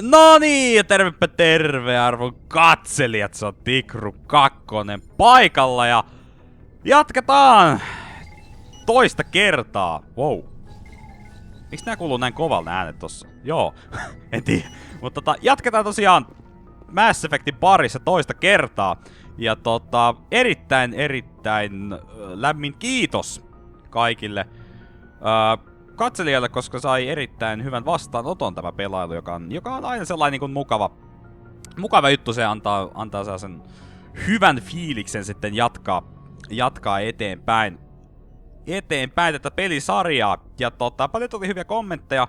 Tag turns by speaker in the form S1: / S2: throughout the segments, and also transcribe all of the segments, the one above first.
S1: No niin, ja tervepä terve arvon katselijat, se on Tikru 2 paikalla ja jatketaan toista kertaa. Wow. Miksi nää kuuluu näin kovalla äänet tossa? Joo, en tiedä. Mutta jatketaan tosiaan Mass Effectin parissa toista kertaa. Ja erittäin lämmin kiitos kaikille katselijalle, koska sai erittäin hyvän vastaanoton tämä pelailu, joka on aina sellainen niin kuin mukava juttu. Se antaa sellaisen hyvän fiiliksen sitten jatkaa eteenpäin tätä pelisarjaa. Ja paljon tuli hyviä kommentteja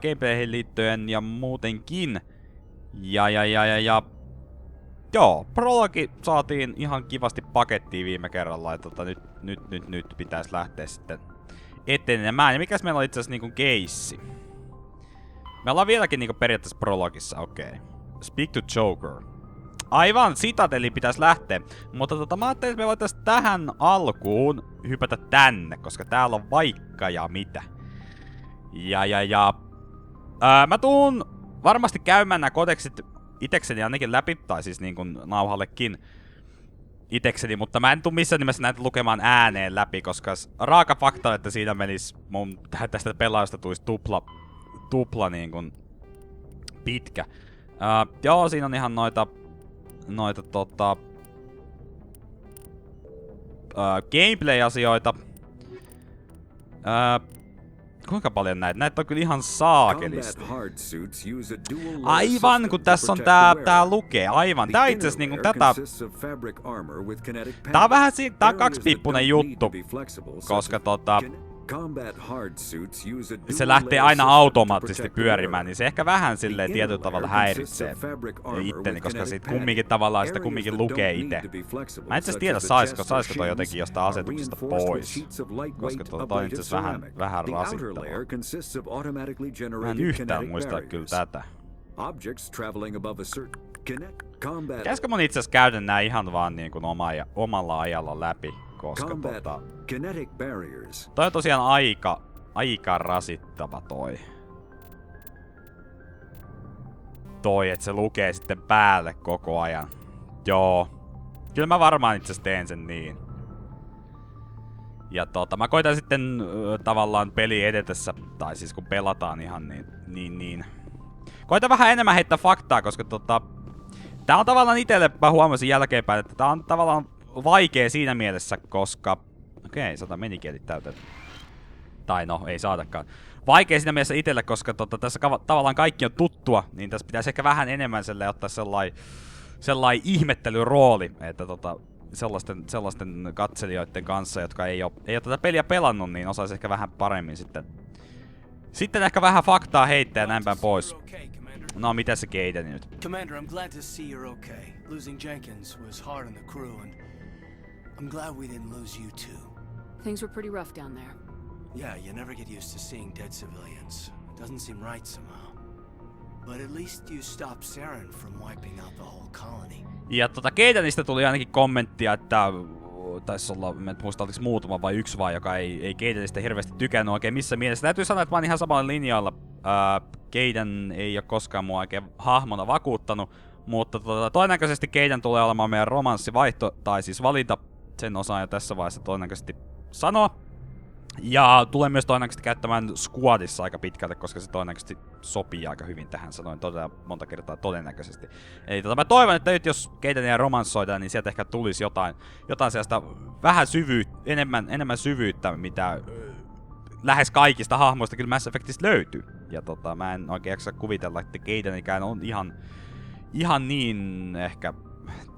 S1: gameplayhin liittyen ja muutenkin. Joo, prologi saatiin ihan kivasti pakettiin viime kerralla, että nyt pitäisi lähteä sitten etenemään. Ja mikäs meillä on itse asiassa niinku keissi? Me ollaan vieläkin niinku periaatteessa prologissa, okei. Speak to Joker. Aivan, Citadeliin pitäisi lähteä. Mutta mä ajattelin, että me voitaisiin tähän alkuun hypätä tänne, koska täällä on vaikka ja mitä. Mä tuun varmasti käymään nämä kodeksit itekseni ainakin läpi, tai siis niin kuin nauhallekin itekseni, mutta mä en tuu missään nimessä näitä lukemaan ääneen läpi, koska raaka fakta, että siinä menis mun tästä pelaajasta tulisi tupla niin kuin pitkä. Joo, siinä on ihan noita gameplay-asioita. Kuinka paljon näitä? Näitä on kyllä ihan saakelisti. Aivan, kun tässä on tää lukee. Aivan. Tää itse asiassa niinku tätä... Tää on vähän tää on kaksipiippunen juttu. Koska se lähtee aina automaattisesti pyörimään, niin se ehkä vähän silleen tietyllä tavalla häiritsee itteni, koska sit sitä kumminkin lukee itse. Mä en itse asiassa tiedä, saisiko toi jotenkin jostain asetuksesta pois, koska toi on itse asiassa vähän rasittavaa. Mä en yhtään muista kyllä tätä. Pitäisikö mun itse asiassa käydä nää ihan vaan niin kuin omalla ajalla läpi? Koska toi on tosiaan aika rasittava toi, että se lukee sitten päälle koko ajan. Joo. Kyllä mä varmaan itse asiassa teen sen niin. Ja mä koitan sitten tavallaan peli edetessä, tai siis kun pelataan ihan niin. Koitan vähän enemmän heittää faktaa, koska tää on tavallaan itelle, mä huomasin jälkeenpäin, että tää on tavallaan vaikea siinä mielessä, koska... Okei, menikielit täyteen. Tai no, ei saatakaan. Vaikea siinä mielessä itselle, koska tässä tavallaan kaikki on tuttua, niin tässä pitäisi ehkä vähän enemmän ottaa sellainen ihmettelyrooli, että sellaisten katselijoiden kanssa, jotka ei oo tätä peliä pelannut, niin osaisi ehkä vähän paremmin sitten ehkä vähän faktaa heittää ja näin päin pois. No, mitä se Gaydeni nyt?
S2: Commander, I'm glad to see you're okay. Losing Jenkins was hard on the crew, and I'm glad we didn't lose you too.
S3: Things were pretty rough down there.
S2: Yeah, you never get used to seeing dead civilians. It doesn't seem right somehow. But at least you stopped Saren from wiping out the whole colony.
S1: Ja Gaydenistä tuli ainakin kommenttia, että taisi olla, en muista oliko muutama vai yksi vaan, joka ei Gaydenistä hirveästi tykännyt oikein missä mielessä. Täytyy sanoa, että mä oon ihan samalla linjalla. Gayden ei oo koskaan mua oikein hahmona vakuuttanut, mutta todennäköisesti Gayden tulee olemaan meidän romanssivaihto, tai siis valinta. Sen osaan jo tässä vaiheessa todennäköisesti sanoa. Ja tulee myös todennäköisesti käyttämään squadissa aika pitkältä, koska se todennäköisesti sopii aika hyvin tähän, sanoin todella monta kertaa todennäköisesti. Eli mä toivon, että nyt jos Gaydenia romanssoidaan, niin sieltä ehkä tulisi jotain sellaista vähän enemmän syvyyttä, mitä lähes kaikista hahmoista kyllä Mass Effectista löytyy. Ja mä en oikein jaksa kuvitella, että Gaydenikään on ihan niin ehkä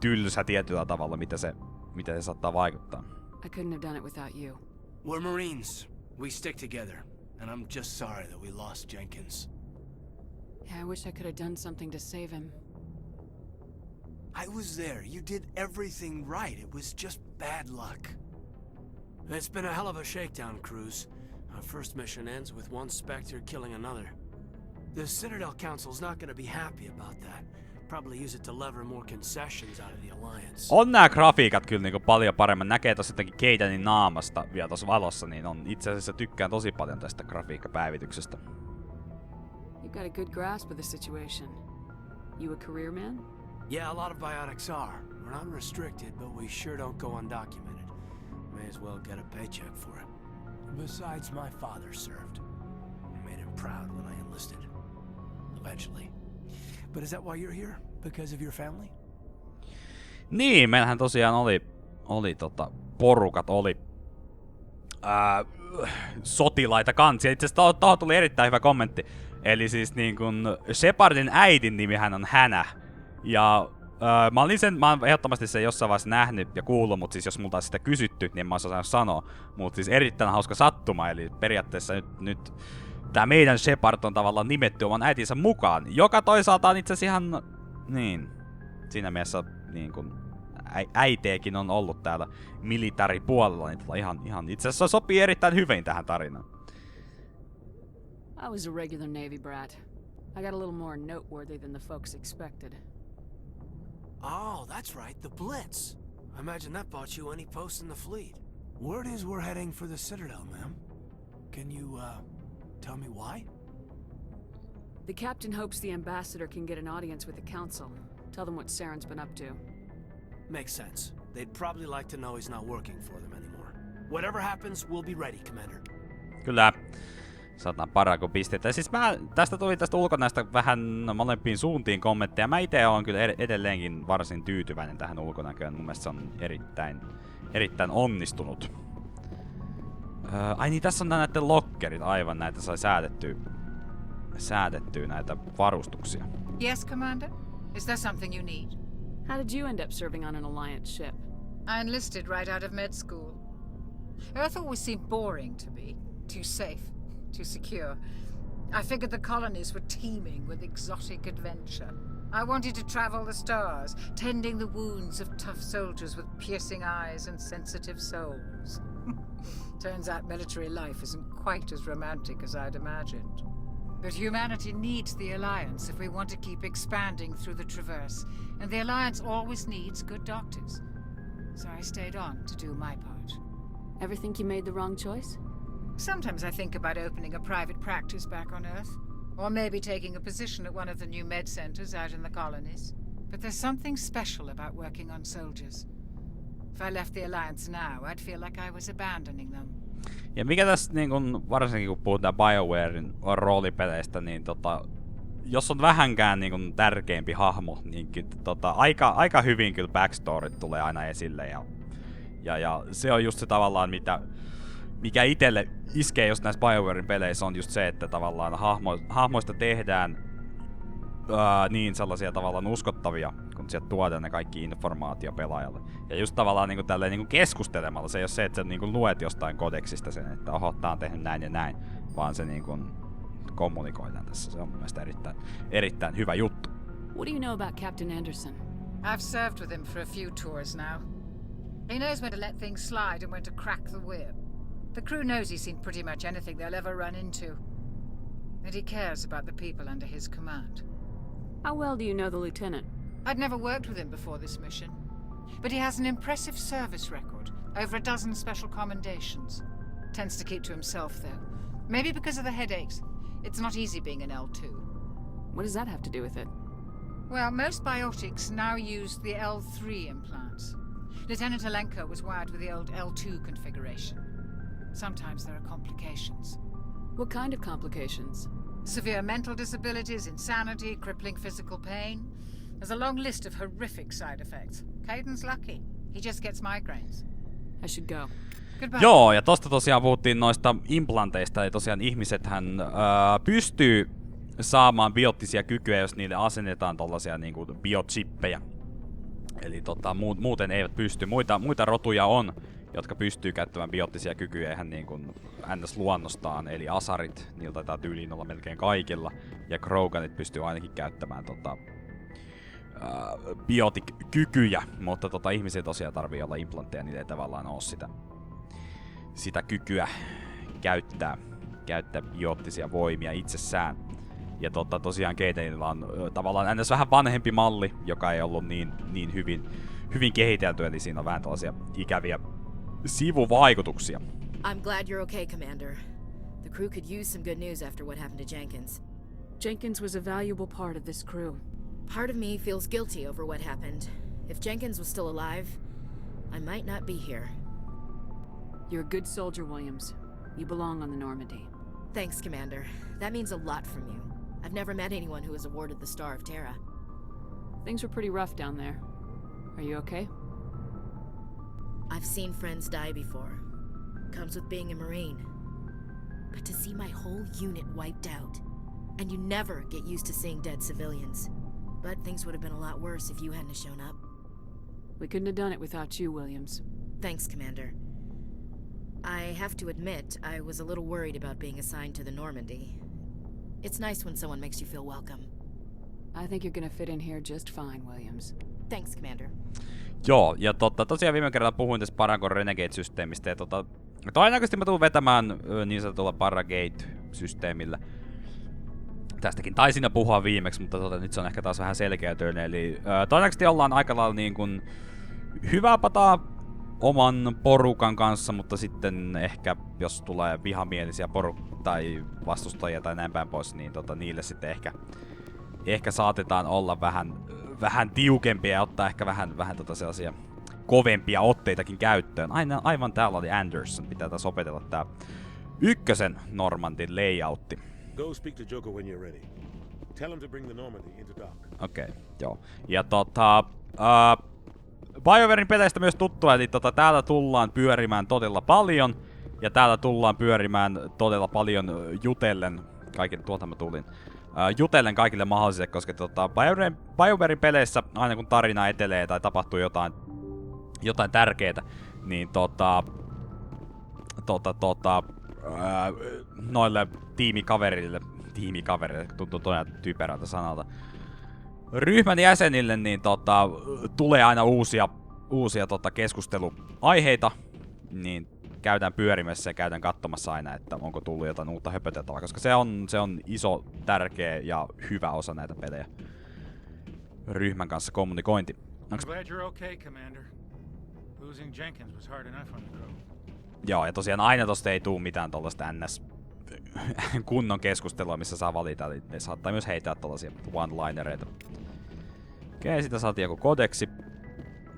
S1: tylsä tietyllä tavalla, mitä se saattaa vaikuttaa.
S3: I couldn't have done it without you.
S2: We're Marines. We stick together. And I'm just sorry that we lost Jenkins.
S3: Yeah, I wish I could have done something to save him.
S2: I was there. You did everything right. It was just bad luck. It's been a hell of a shakedown, Cruz. Our first mission ends with one Spectre killing another. The Citadel Council's not gonna be happy about that. Probably use it to lever more concessions out of the Alliance.
S1: On nää grafiikat kyllä niinku paljon paremmin. Näkee tossa jotenkin Gaydenin naamasta vielä tossa valossa, niin on itse asiassa tykkään tosi paljon tästä grafiikkapäivityksestä.
S3: You You got a good grasp of the situation. You a career man?
S2: Yeah, a lot of biotics are. We're not restricted, but we sure don't go undocumented. May as well get a paycheck for it. Besides, my father served. I made him proud when I enlisted. Eventually. But is that why you're here? Because of your family?
S1: Niin, meillähän tosiaan oli porukat, oli sotilaita kansia. Itse asiassa tohon tuli erittäin hyvä kommentti. Eli siis niin kun Shepardin äidin nimihän on Hänä. Ja mä oon ehdottomasti sen jossain vaiheessa nähnyt ja kuullut, mutta siis jos multa olisi sitä kysytty, niin mä oon osannut sanoa. Mutta siis erittäin hauska sattuma, eli periaatteessa nyt tää meidän Shepard on tavallaan nimetty oman äitinsä mukaan, joka toisaalta on itse asiassa ihan, niin, siinä mielessä niin kun äiteekin on ollut täällä militaripuolella, niin ihan itse asiassa sopii erittäin hyvin tähän tarinaan.
S3: I was a regular Navy brat. I got a little more noteworthy than the folks expected.
S2: Oh, that's right, the Blitz. I imagine that bought you any post in the fleet. Word is we're heading for the Citadel, ma'am. Can you, tell me why?
S3: The captain hopes the ambassador can get an audience with the council. Tell them what Saren's been up to.
S2: Makes sense. They'd probably like to know he's not working for them anymore. Whatever happens, we'll be ready, Commander.
S1: Kyllä. Saatan parakopisteitä. Siis tästä tuli tästä ulkonäöstä vähän molempiin suuntiin kommentteja. Mä itse oon kyllä edelleenkin varsin tyytyväinen tähän ulkonäköön. Mun mielestä se on erittäin onnistunut. Ai niin, tässä on näitä lokkerit. Aivan, näitä sai säädettyä näitä varustuksia.
S4: Yes, Commander? Is there something you need?
S3: How did you end up serving on an Alliance ship?
S4: I enlisted right out of med school. Earth always seemed boring to me. Too safe. Too secure. I figured the colonies were teeming with exotic adventure. I wanted to travel the stars, tending the wounds of tough soldiers with piercing eyes and sensitive souls. Turns out military life isn't quite as romantic as I'd imagined. But humanity needs the Alliance if we want to keep expanding through the Traverse, and the Alliance always needs good doctors. So I stayed on to do my part.
S3: Ever think you made the wrong choice?
S4: Sometimes I think about opening a private practice back on Earth, or maybe taking a position at one of the new med centers out in the colonies. But there's something special about working on soldiers. If I left the Alliance now, I'd feel like I was abandoning them.
S1: Ja mikä tässä niin kun, varsinkin kun puhutaan BioWarein roolipeleistä, niin jos on vähänkään niin kun tärkeämpi hahmo, niin aika hyvin kyllä backstoryt tulee aina esille. Ja se on just se tavallaan, mikä itselle iskee just näissä BioWarein peleissä, on just se, että tavallaan hahmoista tehdään niin sellaisia tavallaan uskottavia, kun sieltä tuodaan ne kaikki informaatio pelaajalle. Ja just tavallaan niinku tälleen niinku keskustelemalla, se ei ole se, että sä niinku luet jostain kodeksista sen, että oho, tää on tehnyt näin ja näin, vaan se niinku kommunikoidaan tässä. Se on mun mielestä erittäin hyvä juttu.
S3: What do you know about Captain Anderson?
S4: I've served with him for a few tours now. He knows when to let things slide and when to crack the whip. The crew knows he's seen pretty much anything they'll ever run into. And he cares about the people under his command.
S3: How well do you know the lieutenant?
S4: I'd never worked with him before this mission. But he has an impressive service record, over a dozen special commendations. Tends to keep to himself, though. Maybe because of the headaches. It's not easy being an L2.
S3: What does that have to do with it?
S4: Well, most biotics now use the L3 implants. Lieutenant Alenko was wired with the old L2 configuration. Sometimes there are complications.
S3: What kind of complications?
S4: Severe mental disabilities, insanity, crippling physical pain. There's a long list of horrific side effects. Caden's lucky. He just gets migraines.
S3: I should go.
S4: Goodbye.
S1: Joo, ja tosta tosiaan puhuttiin noista implanteista, ja tosiaan ihmisethän pystyy saamaan biottisia kykyjä, jos niille asennetaan tollasia niinku biochippejä. Eli muuten eivät pysty. Muita rotuja on, jotka pystyy käyttämään biottisia kykyjä ihan niin kuin ns. Luonnostaan, eli asarit, niiltä taitaa tyyliin olla melkein kaikilla, ja Kroganit pystyy ainakin käyttämään biotic-kykyjä, mutta ihmisiä tosiaan tarvii olla implantteja, niillä ei tavallaan ole sitä kykyä käyttää biottisia voimia itsessään. Ja tosiaan Cadenilla on tavallaan ns. Vähän vanhempi malli, joka ei ollut niin hyvin kehitelty, eli siinä on vähän tällaisia ikäviä sivuvaikutuksia.
S5: I'm glad you're okay, Commander. The crew could use some good news after what happened to Jenkins.
S3: Jenkins was a valuable part of this crew.
S5: Part of me feels guilty over what happened. If Jenkins was still alive, I might not be here.
S3: You're a good soldier, Williams. You belong on the Normandy.
S5: Thanks, Commander. That means a lot from you. I've never met anyone who was awarded the Star of Terra.
S3: Things were pretty rough down there. Are you okay?
S5: I've seen friends die before. Comes with being a Marine. But to see my whole unit wiped out, and you never get used to seeing dead civilians. But things would have been a lot worse if you hadn't shown up.
S3: We couldn't have done it without you, Williams.
S5: Thanks, Commander. I have to admit, I was a little worried about being assigned to the Normandy. It's nice when someone makes you feel welcome.
S3: I think you're gonna fit in here just fine, Williams.
S5: Thanks, Commander.
S1: Joo, ja tosiaan viime kerralla puhuin tästä Paragon Renegade-systeemistä, ja todennäköisesti mä tuun vetämään niin sanotulla Paragate-systeemillä. Tästäkin taisin jo puhua viimeksi, mutta nyt se on ehkä taas vähän selkeätöinen, eli todennäköisesti ollaan aika lailla niin kuin hyvää pataa oman porukan kanssa, mutta sitten ehkä jos tulee vihamielisiä tai vastustajia tai näin päin pois, niin niille sitten ehkä saatetaan olla vähän tiukempia ja ottaa ehkä vähän sellaisia kovempia otteitakin käyttöön. Aivan täällä oli Anderson, pitää taas opetella tää ykkösen Normandin layoutti.
S6: Go speak to Joker when you're ready. Tell him to bring the Normandy into dock.
S1: Okei, joo. Ja BioWarein peleistä myös tuttua, eli täällä tullaan pyörimään todella paljon. Ja täällä tullaan pyörimään todella paljon jutellen, jutellen kaikille mahdollisille, koska BioWarein peleissä aina kun tarina etelee tai tapahtuu jotain tärkeää, niin noille tiimikaverille, tuntuu todella typerältä sanalta, ryhmän jäsenille, niin tulee aina uusia keskusteluaiheita, niin käydään pyörimässä ja käydään katsomassa aina, että onko tullut jotain uutta höpöteltävää, koska se on iso, tärkeä ja hyvä osa näitä pelejä. Ryhmän kanssa kommunikointi.
S7: I'm glad you're okay, Commander. Losing Jenkins was hard enough on the crew.
S1: Joo, ja tosiaan aina tosta ei tuu mitään tollaista NS kunnon keskustelua, missä saa valita, eli ne saattaa myös heittää tollasia one-linereita. Okei, sitä saatiin joku kodeksi.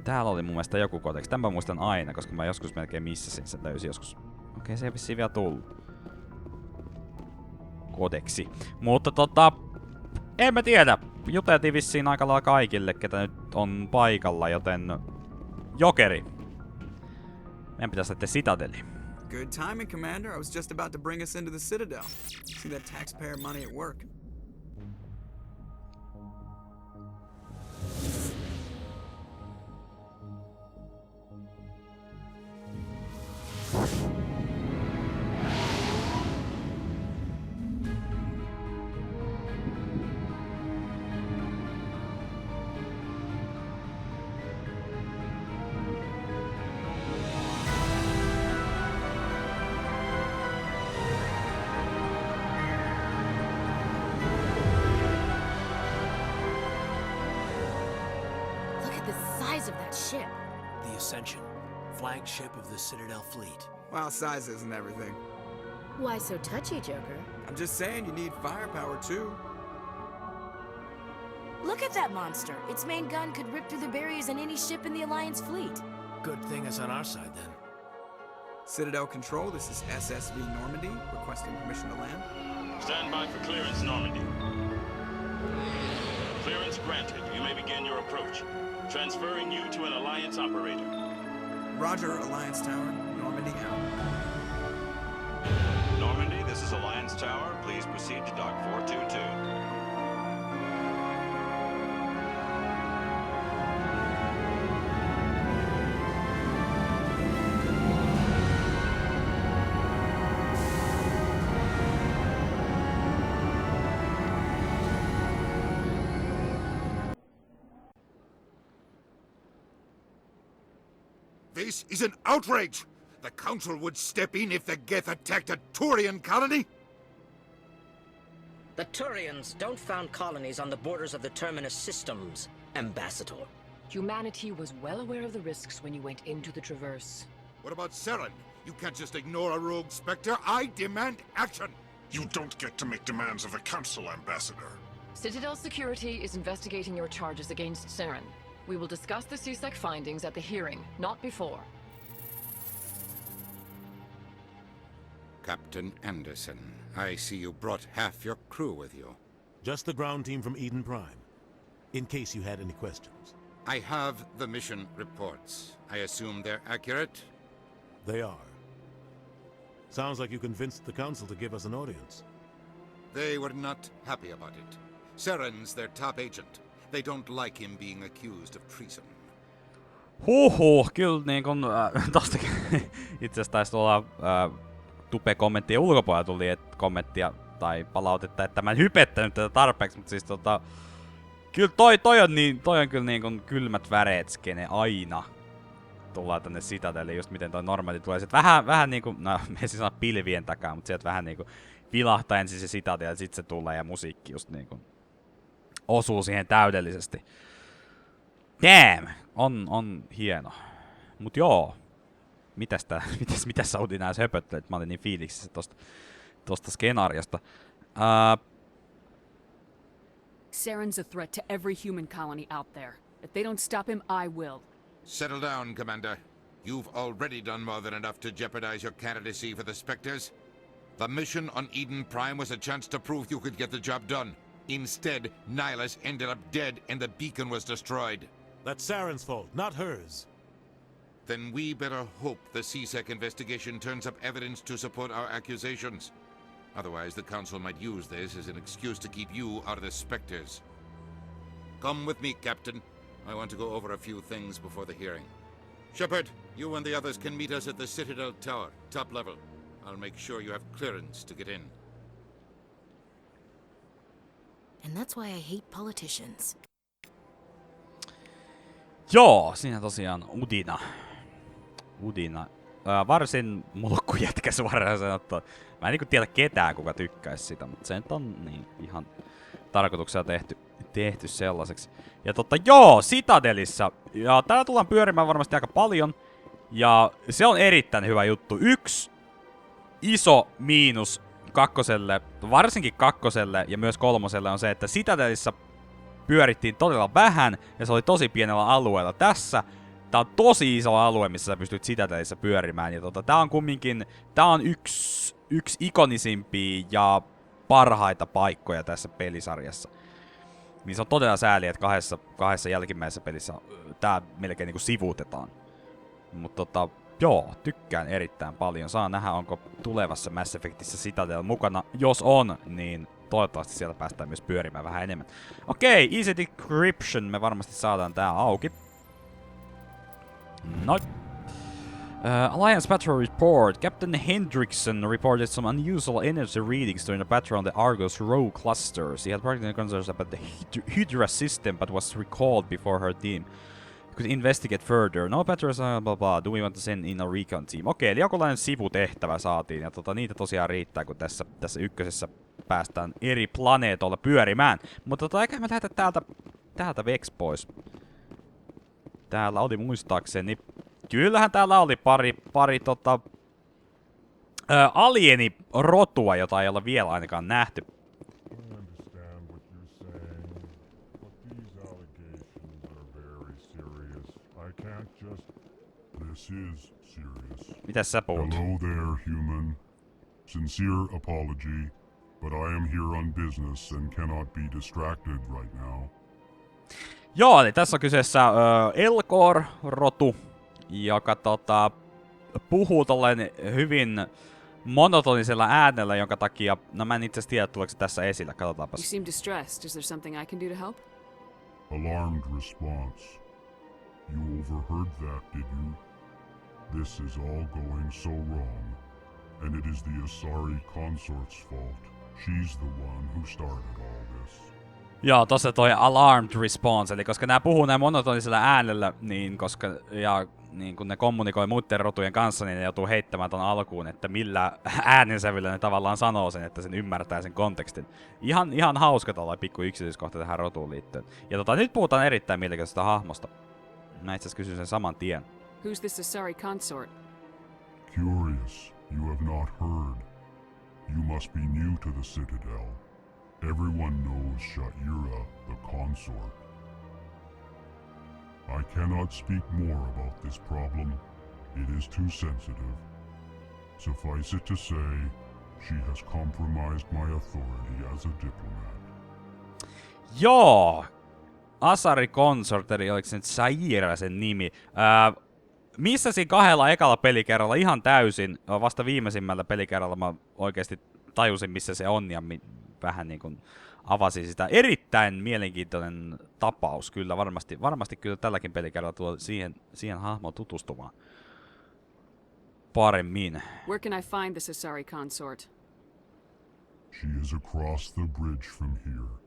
S1: Täällä oli mun mielestä joku kodeksi. Tämän mä muistan aina, koska mä joskus melkein missasin sen, löysin joskus. Okei, se ei vissiin vielä tullut. Kodeksi. Mutta en mä tiedä. Juteltiin vissiin aika lailla kaikille, ketä nyt on paikalla, joten Jokeri. Meidän pitäisi lähteä Citadeliin.
S8: Good timing, Commander. I was just about to bring us into the Citadel. See that taxpayer money at work.
S2: The Ascension, flagship of the Citadel fleet.
S8: Well, size isn't everything.
S5: Why so touchy, Joker?
S8: I'm just saying you need firepower too.
S5: Look at that monster. Its main gun could rip through the barriers in any ship in the Alliance fleet.
S2: Good thing it's on our side then.
S8: Citadel Control, this is SSV Normandy, requesting permission to land.
S6: Stand by for clearance, Normandy. Clearance granted. You may begin your approach. Transferring you to an Alliance operator.
S8: Roger, Alliance Tower. Normandy out.
S6: Normandy, this is Alliance Tower. Please proceed to Dock 422.
S9: This is an outrage! The Council would step in if the Geth attacked a Turian colony?
S10: The Turians don't found colonies on the borders of the Terminus systems, Ambassador.
S11: Humanity was well aware of the risks when you went into the Traverse.
S9: What about Saren? You can't just ignore a rogue Spectre. I demand action! You don't get to make demands of the Council, Ambassador.
S11: Citadel Security is investigating your charges against Saren. We will discuss the CSEC findings at the hearing, not before.
S9: Captain Anderson, I see you brought half your crew with you.
S12: Just the ground team from Eden Prime, in case you had any questions.
S9: I have the mission reports. I assume they're accurate?
S12: They are. Sounds like you convinced the Council to give us an audience.
S9: They were not happy about it. Saren's their top agent. They don't like him being accused of treason.
S1: Kyllä niin kun tostakin itse asiassa taisi olla Tupe-kommenttien ulkopuolella tuli kommenttia tai palautetta, että mä en hypettänyt tätä tarpeeksi, mutta siis kyllä toi on kyllä niin kun kylmät väreet skene aina. Tullaan tänne Citadeliin, just miten toi normaali tulee. Sit vähän niinku, no me ei siis sanoa pilvien takaa, mutta sieltä vähän niinku vilahtaa ensin se Citadel ja sit se tulee ja musiikki just niinku osuu siihen täydellisesti. Damn! On hieno. Mut joo. Mitäs Saudi nääs höpöttelet? Mä olin niin fiiliksissä tosta skenaariosta.
S3: Saren's a threat to every human colony out there. If they don't stop him, I will.
S9: Settle down, Commander. You've already done more than enough to jeopardize your candidacy for the Spectres. The mission on Eden Prime was a chance to prove you could get the job done. Instead, Nihilus ended up dead and the beacon was destroyed.
S12: That's Saren's fault, not hers.
S9: Then we better hope the CSEC investigation turns up evidence to support our accusations. Otherwise, the Council might use this as an excuse to keep you out of the Spectres. Come with me, Captain. I want to go over a few things before the hearing. Shepard, you and the others can meet us at the Citadel Tower, top level. I'll make sure you have clearance to get in.
S5: And that's why I hate politicians.
S1: Joo, siinä tosiaan Udina. Varsin mulkkujätkä suoraan sanottuna. Mä en niinku tiedä ketään, kuka tykkäisi sitä, mutta se nyt on niin ihan tarkoituksella tehty sellaiseksi. Ja joo, Citadelissä. Ja täällä tullaan pyörimään varmasti aika paljon. Ja se on erittäin hyvä juttu. Yksi iso miinus kakkoselle, varsinkin kakkoselle ja myös kolmoselle on se, että Citadelissä pyörittiin todella vähän ja se oli tosi pienellä alueella. Tää on tosi iso alue, missä sä pystyt Citadelissä pyörimään. Ja tää on kumminkin, tää on yksi ikonisimpia ja parhaita paikkoja tässä pelisarjassa. Niin se on todella sääli, että kahdessa jälkimmäisessä pelissä tää melkein niinku sivuutetaan. Mutta joo, tykkään erittäin paljon. Saa nähdä, onko tulevassa Mass Effectissä Citadel mukana. Jos on, niin toivottavasti siellä päästään myös pyörimään vähän enemmän. Okei, Easy Decryption. Me varmasti saadaan tää auki. No. Alliance Patrol Report. Captain Hendrickson reported some unusual energy readings during a patrol on the Argos Row clusters. He had practical concerns about the Hydra system, but was recalled before her team could investigate further. No patrols, blah blah. Do we want to send in a recon team? Okei, eli jokinlainen sivutehtävä saatiin. Ja niitä tosiaan riittää, kun tässä ykkösessä päästään eri planeetoilla pyörimään. Mutta eikä me lähdetä täältä Vex pois. Täällä oli muistaakseni. Kyllähän täällä oli pari alienirotua, jota ei olla vielä ainakaan nähty.
S13: This is serious.
S1: Mitäs sä puhut?
S13: Hello there, human. Sincere apology, but I am here on business and cannot be distracted right now.
S1: Joo, eli tässä on kyseessä Elcor-rotu, joka puhuu tolleen hyvin monotonisella äänellä, jonka takia, no mä en itse asiassa tiedä, tuleeko se tässä esillä, katsotaanpas.
S3: You seem distressed. Is there something I can do to help?
S13: Alarmed response. You overheard that, did you? This is all going so wrong, and it is the Asari consort's fault. She's the one who started all this.
S1: Joo, tossa toi alarmed response, eli koska nää puhuu näin monotonisella äänellä, niin niin kun ne kommunikoi muiden rotujen kanssa, niin ne joutuu heittämään ton alkuun, että millä äänensävyllä ne tavallaan sanoo sen, että sen ymmärtää sen kontekstin. Ihan hauska tollain pikku yksityiskohta tähän rotuun liittyen. Ja nyt puhutaan erittäin mielenkiintoisesta hahmosta. Mä itse asiassa kysyn sen saman tien.
S3: Who's this Asari consort?
S13: Curious, you have not heard. You must be new to the Citadel. Everyone knows Sha'ira, the consort. I cannot speak more about this problem. It is too sensitive. Suffice it to say, she has compromised my authority as a diplomat.
S1: Joo! Asari Consort, eli oliko se nyt Sha'ira sen nimi? Missasin kahdella ekalla pelikerralla ihan täysin. Vasta viimeisimmällä pelikerralla mä oikeasti tajusin, missä se on, ja vähän niin kuin avasin sitä. Erittäin mielenkiintoinen tapaus, kyllä. Varmasti kyllä tälläkin pelikerralla tuo siihen hahmoon tutustumaan paremmin.
S3: Where can I find this Asari consort?
S13: She is across the bridge from here.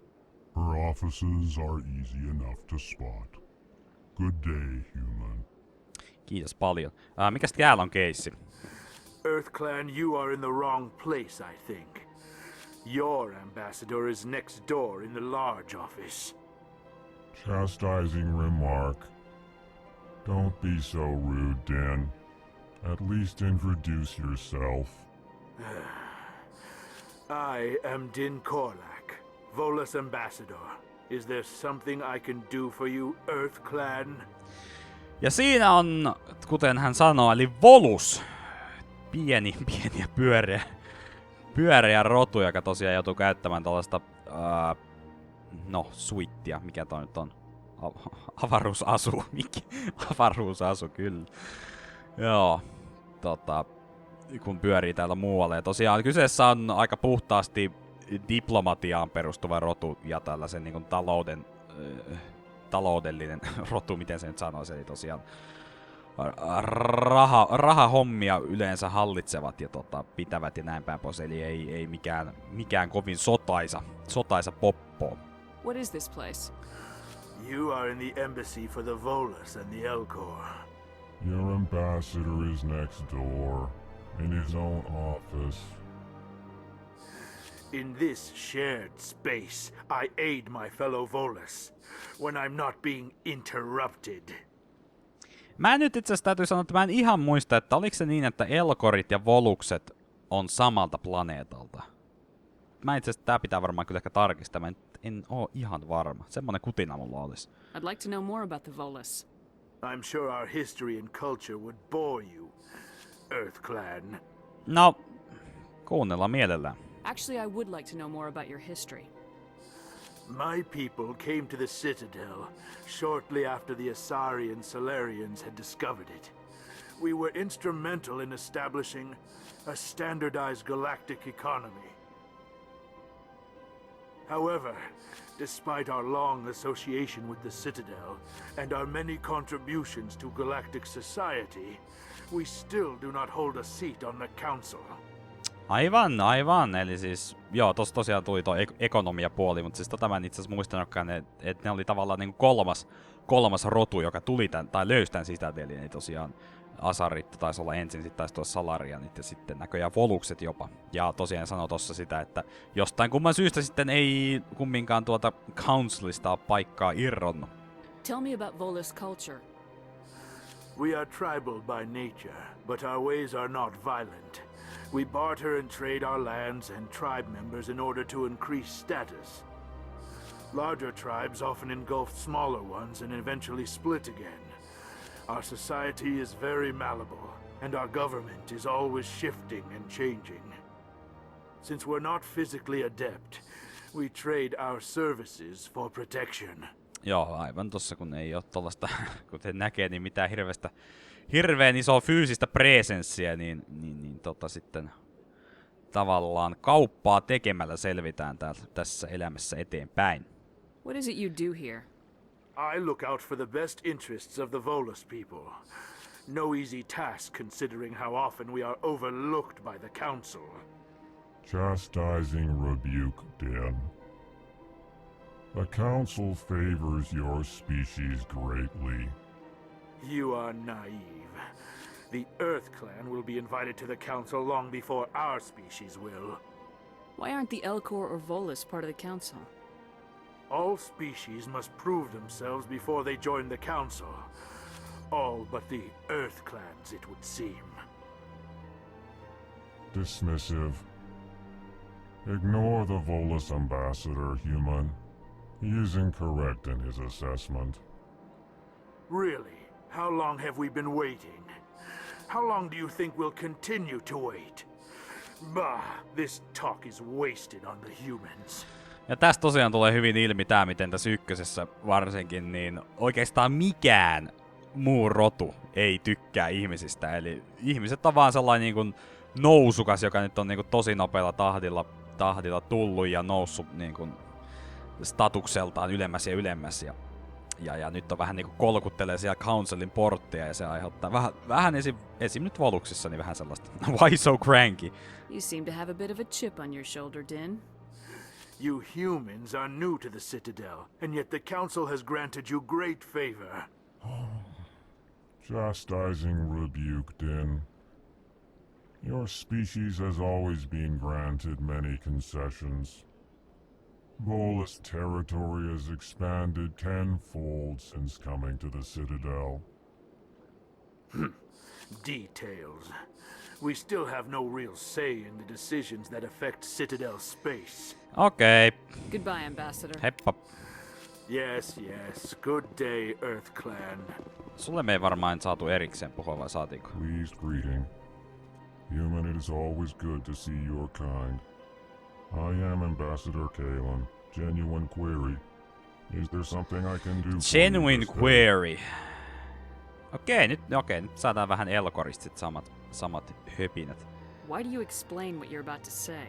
S13: Her offices are easy enough to spot. Good day, human.
S1: Kiitos paljon. Mikäs täällä on keissi?
S14: EarthClan, you are in the wrong place, I think. Your ambassador is next door in the large office.
S13: Chastising remark. Don't be so rude, Dan. At least introduce yourself.
S14: I am Din Korlak, Volus ambassador. Is there something I can do for you, EarthClan?
S1: Ja siinä on, kuten hän sanoo, eli Volus. Pieni ja pyöreä rotu, joka tosiaan joutuu käyttämään tällaista, suittia. Mikä toi nyt on? Avaruusasu. Avaruusasu, kyllä. Joo, kun pyörii täällä muualle. Ja tosiaan kyseessä on aika puhtaasti diplomatiaan perustuva rotu ja tällaisen niin kuin taloudellinen rotu, miten se nyt sanoisi, eli tosiaan rahahommia yleensä hallitsevat ja pitävät ja näin päin pois, eli ei mikään kovin sotaisa poppo.
S3: What is this place?
S14: You are in the embassy for the Volus and the Elcor.
S13: Your ambassador is next door, in his own office.
S14: In this shared space, I aid my fellow Volus when I'm not being interrupted.
S1: Mä nyt itse asiassa täytyy sanoa, että mä en ihan muista, että oliko se niin, että Elkorit ja Volukset on samalta planeetalta. Mä itse asiassa tää pitää varmaan kyllä ehkä tarkistaa, mä en oo ihan varma. Semmonen kutina mulla olisi.
S3: I'd like to know more about the Volus.
S14: I'm sure our history and culture would bore you, EarthClan.
S1: No, kuunnellaan mielellään.
S3: Actually, I would like to know more about your history.
S14: My people came to the Citadel shortly after the Asari and Solarians had discovered it. We were instrumental in establishing a standardized galactic economy. However, despite our long association with the Citadel and our many contributions to galactic society, we still do not hold a seat on the Council.
S1: Aivan. Eli siis, joo, tosiaan tuli tuo ekonomiapuoli, mutta siis mä en itse asiassa muistanutkaan, että ne oli tavallaan niin kolmas rotu, joka tuli tai löysi tämän Citadelin. Eli tosiaan Asarit taisi olla ensin, sitten taisi tuossa Salarianit ja sitten näköjään Volukset jopa. Ja tosiaan sanoi tossa sitä, että jostain kumman syystä sitten ei kumminkaan tuota Councilista ole paikkaa irronnut.
S3: Tell me about Volus culture.
S14: We are tribal by nature, but our ways are not violent. We barter and trade our lands and tribe members in order to increase status. Larger tribes often engulf smaller ones and eventually split again. Our society is very malleable, and our government is always shifting and changing. Since we're not physically adept, we trade our services for protection.
S1: Joo, aivan tossa, kun ei oo tollaista, kuten näkee, niin mitään hirveän isoa fyysistä presenssiä, niin sitten tavallaan kauppaa tekemällä selvitään tässä elämässä eteenpäin.
S3: What is it you do here?
S14: I look out for the best interests of the Volus people. No easy task considering how often we are overlooked by the Council.
S13: Chastising rebuke, Dan. The Council favors your species greatly.
S14: You are naive. The EarthClan will be invited to the Council long before our species will.
S3: Why aren't the Elcor or Volus part of the Council?
S14: All species must prove themselves before they join the Council. All but the EarthClans, it would seem.
S13: Dismissive. Ignore the Volus ambassador, human. He is incorrect in his assessment.
S14: Really? How long have we been waiting? How long do you think we'll continue to wait? Bah, this talk is wasted on the humans.
S1: Ja tästä tosiaan tulee hyvin ilmi tää, miten tässä ykkösessä varsinkin, niin oikeastaan mikään muu rotu ei tykkää ihmisistä. Eli ihmiset on vaan sellainen niin kuin nousukas, joka nyt on niin kuin tosi nopealla tahdilla tullut ja noussut niin kuin statukseltaan ylemmäs ja ylemmäs. Ja nyt on vähän niinku kolkuttelee siellä Councilin porttia ja se aiheuttaa vähän esim nyt Voluksissa niin vähän sellaista why so cranky.
S3: You seem to have a bit of a chip on your shoulder, Din.
S14: You humans are new to the Citadel, and yet the Council has granted you great favor.
S13: Chastising rebuke, Din. Your species has always been granted many concessions. Volus territory has expanded tenfold since coming to the Citadel.
S14: Details. We still have no real say in the decisions that affect Citadel space.
S1: Okei.
S3: Goodbye, Ambassador.
S1: Heppa.
S14: Yes. Good day, Earth Clan.
S1: Sulle me ei varmaan saatu erikseen puhua, vai saatiinko?
S13: Pleased greeting. Human, it is always good to see your kind. I am Ambassador Kalen. Genuine query. Is there something I can do?
S1: Genuine query. Okei, nyt saadaan vähän Elkorista samat höpinät.
S3: Why do you explain what you're about to say?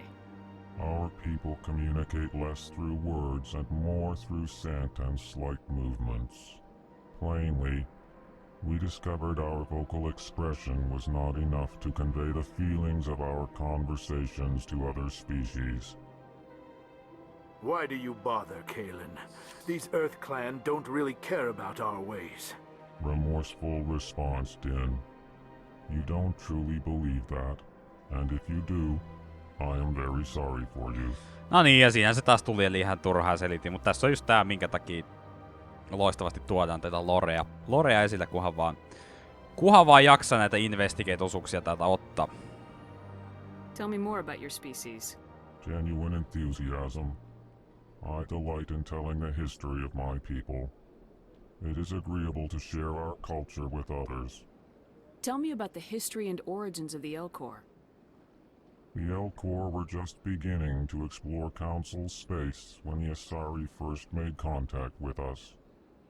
S13: Our people communicate less through words and more through scent and slight movements. Plainly, we discovered our vocal expression was not enough to convey the feelings of our conversations to other species.
S14: Why do you bother, Kalen? These Earth Clan don't really care about our ways.
S13: Remorseful response, Din. You don't truly believe that, and if you do, I am very sorry for you.
S1: No niin, ja siinähän se taas tuli, eli ihan turhaa selitin, mutta tässä on just tää, minkä takia loistavasti tuodaan tätä lorea esille, kunhan vaan jaksaa näitä investigate-osuuksia täältä ottaa.
S3: Tell me more about your species.
S13: Genuine enthusiasm. I delight in telling the history of my people. It is agreeable to share our culture with others.
S3: Tell me about the history and origins of the Elcor.
S13: The Elcor were just beginning to explore Council space when the Asari first made contact with us.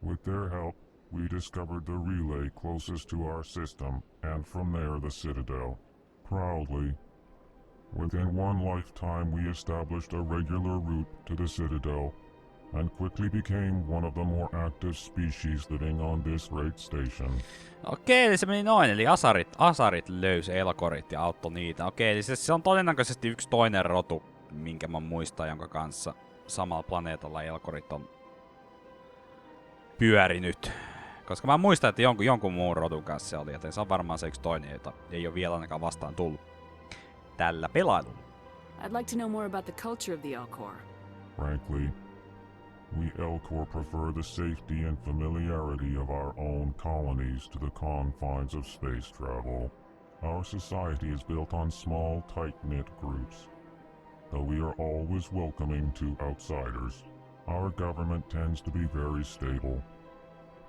S13: With their help, we discovered the relay closest to our system, and from there the Citadel. Proudly, within one lifetime we established a regular route to the Citadel, and quickly became one of the more active species living on this great station.
S1: Okei, eli se meni noin, eli asarit löysi Elkorit ja auttoi niitä. Okei, eli se on todennäköisesti yksi toinen rotu, minkä mä muistan, jonka kanssa samalla planeetalla Elkorit on pyörinyt. Koska mä muistan, että jonkun muun rotun kanssa se oli, joten se on varmaan se yksi toinen, jota ei ole vielä ainakaan vastaan tullut tällä pelailulla.
S3: I'd like to know more about the culture of the Elcor.
S13: Frankly, we Elcor prefer the safety and familiarity of our own colonies to the confines of space travel. Our society is built on small, tight-knit groups, though we are always welcoming to outsiders. Our government tends to be very stable.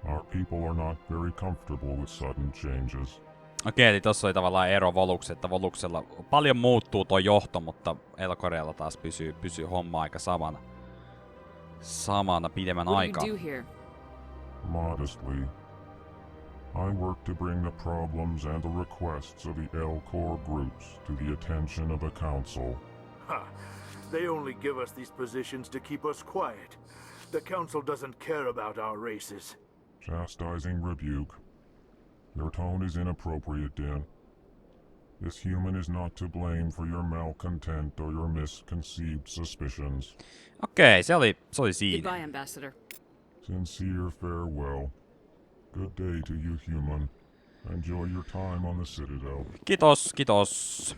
S13: Our people are not very comfortable with sudden changes.
S1: Okei, eli tossa oli tavallaan ero Voluksella, että Voluksella paljon muuttuu tuo johto, mutta Elcorella taas pysyy homma aika samana pidemmän aikaa.
S3: What do you do here?
S13: Modestly, I work to bring the problems and the requests of the Elcor groups to the attention of the Council.
S14: Ha! They only give us these positions to keep us quiet. The Council doesn't care about our races.
S13: Chastising rebuke. Your tone is inappropriate, Din. This human is not to blame for your malcontent or your misconceived suspicions.
S1: Okei, se oli siinä.
S3: Goodbye, Ambassador.
S13: Sincere farewell. Good day to you, human. Enjoy your time on the Citadel.
S1: Kiitos.